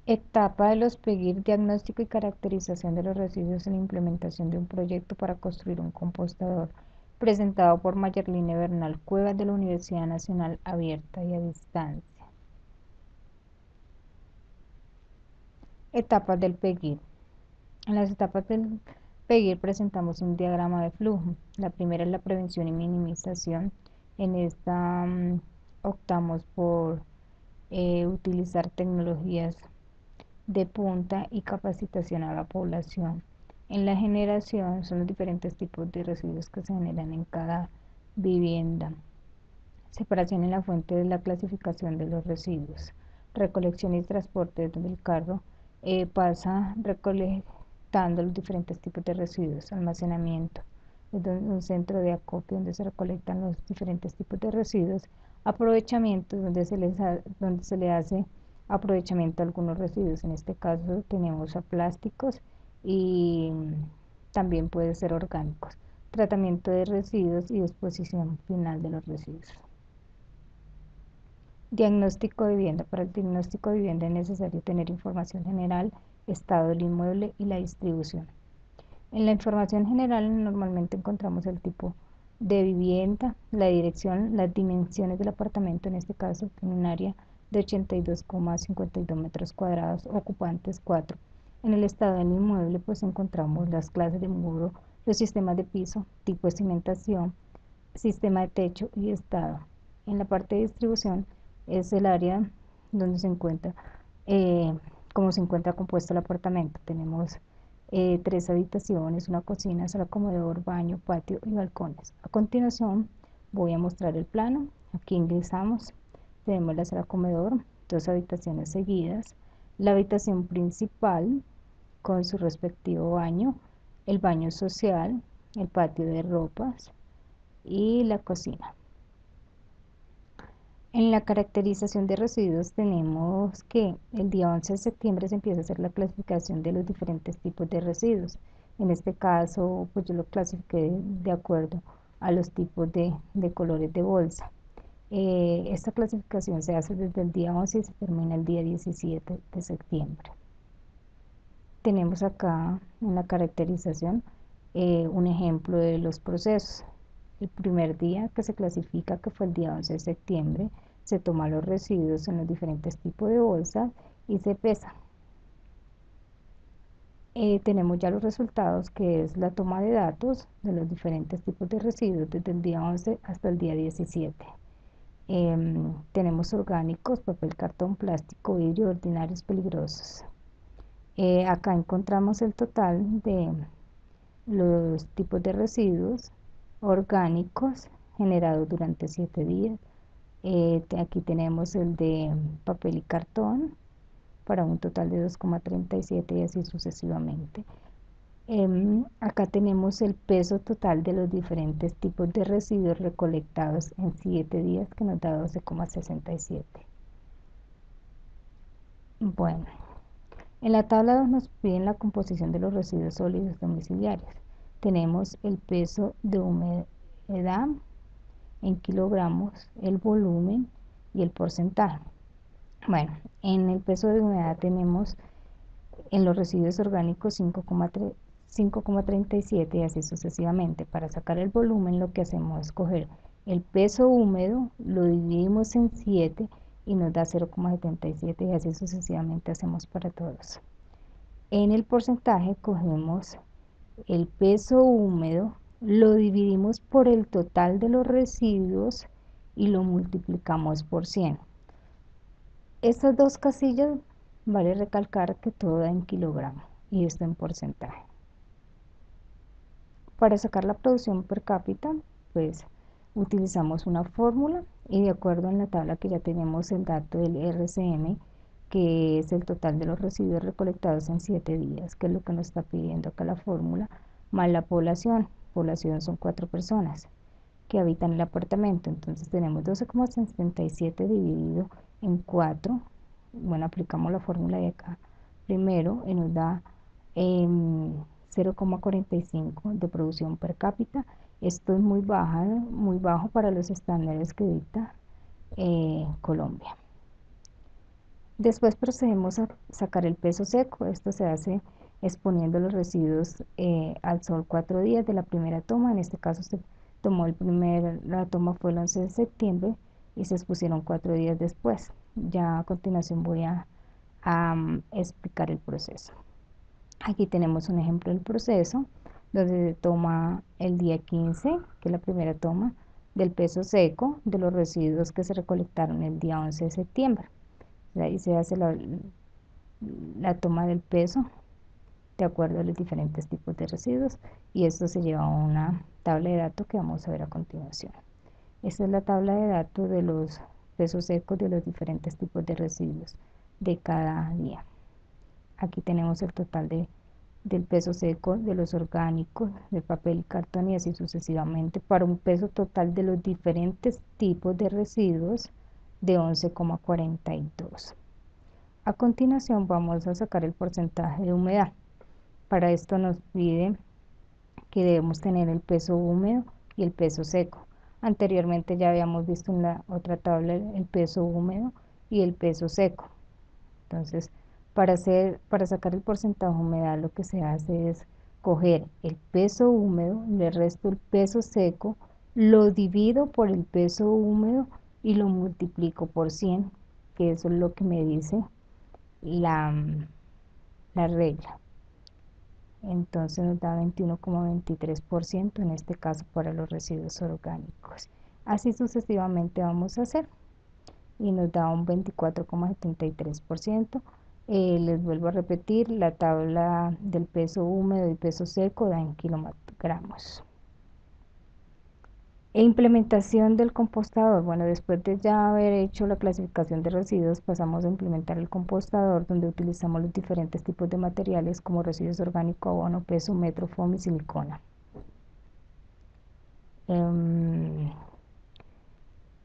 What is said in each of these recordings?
Etapa de los PEGIR: diagnóstico y caracterización de los residuos en la implementación de un proyecto para construir un compostador, presentado por Mayerline Bernal Cuevas de la Universidad Nacional Abierta y a Distancia. Etapas del PEGIR. En las etapas del PEGIR presentamos un diagrama de flujo. La primera es la prevención y minimización. En esta optamos por utilizar tecnologías de punta y capacitación a la población. En la generación son los diferentes tipos de residuos que se generan en cada vivienda. Separación en la fuente de la clasificación de los residuos. Recolección y transporte, donde el carro pasa recolectando los diferentes tipos de residuos. Almacenamiento, es un centro de acopio donde se recolectan los diferentes tipos de residuos. Aprovechamiento, donde se le hace aprovechamiento a algunos residuos. En este caso tenemos a plásticos y también puede ser orgánicos. Tratamiento de residuos y disposición final de los residuos. Diagnóstico de vivienda. Para el diagnóstico de vivienda es necesario tener información general, estado del inmueble y la distribución. En la información general normalmente encontramos el tipo de vivienda, la dirección, las dimensiones del apartamento, en este caso en un área de 82,52 metros cuadrados, ocupantes 4. En el estado del inmueble pues encontramos las clases de muro, los sistemas de piso, tipo de cimentación, sistema de techo y estado. En la parte de distribución es el área donde se encuentra, eh, cómo se encuentra compuesto el apartamento. Tenemos 3 habitaciones, una cocina, sala comedor, baño, patio y balcones. A continuación voy a mostrar el plano. Aquí ingresamos, tenemos la sala comedor, 2 habitaciones seguidas, la habitación principal con su respectivo baño, el baño social, el patio de ropas y la cocina. En la caracterización de residuos tenemos que el día 11 de septiembre se empieza a hacer la clasificación de los diferentes tipos de residuos. En este caso, pues yo lo clasifiqué de acuerdo a los tipos de colores de bolsa. Esta clasificación se hace desde el día 11 y se termina el día 17 de septiembre. Tenemos acá en la caracterización un ejemplo de los procesos. El primer día que se clasifica, que fue el día 11 de septiembre, se toman los residuos en los diferentes tipos de bolsas y se pesa. Tenemos ya los resultados, que es la toma de datos de los diferentes tipos de residuos desde el día 11 hasta el día 17. Tenemos orgánicos, papel, cartón, plástico, vidrio, ordinarios, peligrosos. Acá encontramos el total de los tipos de residuos orgánicos generados durante 7 días. Aquí tenemos el de papel y cartón para un total de 2,37 y así sucesivamente. Acá tenemos el peso total de los diferentes tipos de residuos recolectados en 7 días, que nos da 12,67. Bueno, en la tabla 2 nos piden la composición de los residuos sólidos domiciliarios. Tenemos el peso de humedad en kilogramos, el volumen y el porcentaje. Bueno, en el peso de humedad tenemos en los residuos orgánicos 5,37 y así sucesivamente. Para sacar el volumen lo que hacemos es coger el peso húmedo, lo dividimos en 7 y nos da 0,77 y así sucesivamente hacemos para todos. En el porcentaje cogemos el peso húmedo, lo dividimos por el total de los residuos y lo multiplicamos por 100. Estas dos casillas vale recalcar que todo da en kilogramos y esto en porcentaje. Para sacar la producción per cápita, pues utilizamos una fórmula y de acuerdo en la tabla que ya tenemos el dato del RCM, que es el total de los residuos recolectados en 7 días, que es lo que nos está pidiendo acá la fórmula, más la población. Población son 4 personas que habitan el apartamento, entonces tenemos 12,77 dividido en 4. Bueno, aplicamos la fórmula de acá primero y nos da 0,45 de producción per cápita. Esto es muy bajo para los estándares que dicta Colombia. Después procedemos a sacar el peso seco. Esto se hace exponiendo los residuos al sol 4 días de la primera toma. En este caso se tomó la toma fue el 11 de septiembre y se expusieron 4 días después. Ya a continuación voy a explicar el proceso. Aquí tenemos un ejemplo del proceso donde se toma el día 15, que es la primera toma, del peso seco de los residuos que se recolectaron el día 11 de septiembre. De ahí se hace la toma del peso de acuerdo a los diferentes tipos de residuos y esto se lleva a una tabla de datos que vamos a ver a continuación. Esta es la tabla de datos de los pesos secos de los diferentes tipos de residuos de cada día. Aquí tenemos el total del peso seco, de los orgánicos, del papel y cartón y así sucesivamente, para un peso total de los diferentes tipos de residuos de 11,42. A continuación vamos a sacar el porcentaje de humedad. Para esto nos pide que debemos tener el peso húmedo y el peso seco. Anteriormente ya habíamos visto en la otra tabla el peso húmedo y el peso seco. Entonces, para sacar el porcentaje de humedad, lo que se hace es coger el peso húmedo, le resto el peso seco, lo divido por el peso húmedo y lo multiplico por 100, que eso es lo que me dice la, la regla. Entonces nos da 21,23% en este caso para los residuos orgánicos. Así sucesivamente vamos a hacer y nos da un 24,73%. Les vuelvo a repetir, la tabla del peso húmedo y peso seco da en kilogramos. E implementación del compostador. Bueno, después de ya haber hecho la clasificación de residuos, pasamos a implementar el compostador, donde utilizamos los diferentes tipos de materiales como residuos orgánicos, abono, peso, metro, foam y silicona.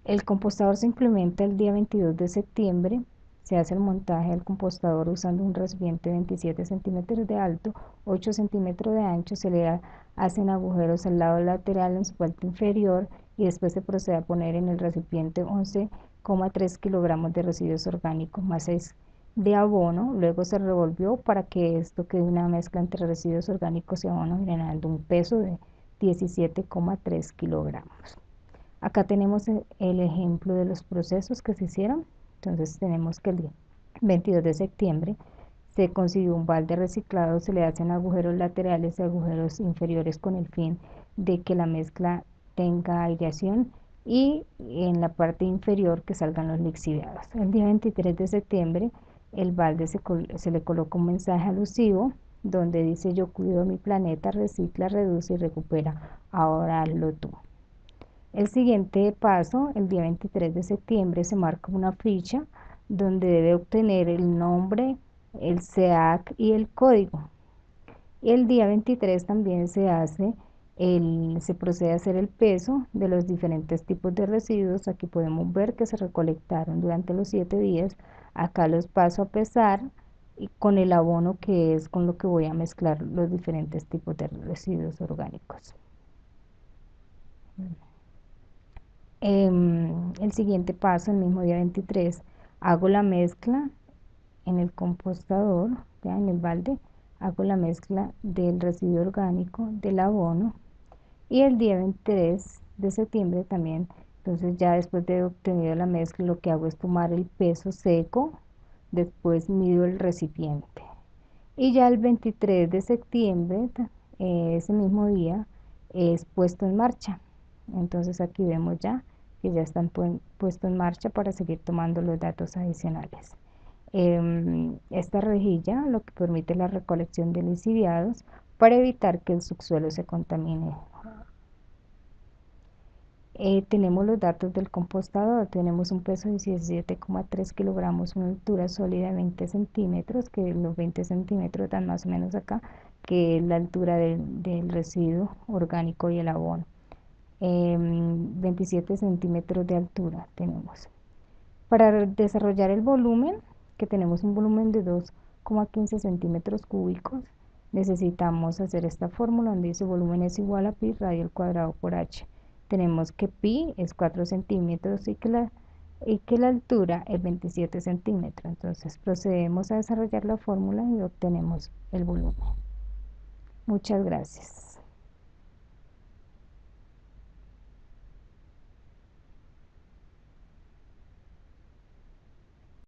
El compostador se implementa el día 22 de septiembre. Se hace el montaje del compostador usando un recipiente de 27 centímetros de alto, 8 centímetros de ancho. Se le hacen agujeros al lado lateral en su parte inferior y después se procede a poner en el recipiente 11,3 kilogramos de residuos orgánicos más 6 de abono. Luego se revolvió para que esto quede una mezcla entre residuos orgánicos y abono, generando un peso de 17,3 kilogramos. Acá tenemos el ejemplo de los procesos que se hicieron. Entonces tenemos que el día 22 de septiembre se consiguió un balde reciclado, se le hacen agujeros laterales y agujeros inferiores con el fin de que la mezcla tenga aireación y en la parte inferior que salgan los lixiviados. El día 23 de septiembre el balde se le coloca un mensaje alusivo donde dice: yo cuido mi planeta, recicla, reduce y recupera, ahora hazlo tú. El siguiente paso, el día 23 de septiembre, se marca una ficha donde debe obtener el nombre, el SEAC y el código. Y el día 23 también se procede a hacer el peso de los diferentes tipos de residuos. Aquí podemos ver que se recolectaron durante los 7 días. Acá los paso a pesar y con el abono, que es con lo que voy a mezclar los diferentes tipos de residuos orgánicos. El siguiente paso, el mismo día 23, hago la mezcla en el compostador, ya en el balde, hago la mezcla del residuo orgánico, del abono, y el día 23 de septiembre también. Entonces ya después de obtenido la mezcla, lo que hago es tomar el peso seco, después mido el recipiente. Y ya el 23 de septiembre, ese mismo día, es puesto en marcha. Entonces aquí vemos ya que ya están puestos en marcha para seguir tomando los datos adicionales. Esta rejilla lo que permite la recolección de lixiviados para evitar que el subsuelo se contamine. Tenemos los datos del compostador. Tenemos un peso de 17,3 kilogramos, una altura sólida de 20 centímetros, que los 20 centímetros dan más o menos acá, que es la altura del residuo orgánico y el abono. 27 centímetros de altura tenemos. Para desarrollar el volumen, que tenemos un volumen de 2,15 centímetros cúbicos, necesitamos hacer esta fórmula donde dice volumen es igual a pi radio al cuadrado por h. Tenemos que pi es 4 centímetros y que y que la altura es 27 centímetros. Entonces procedemos a desarrollar la fórmula y obtenemos el volumen. Muchas gracias.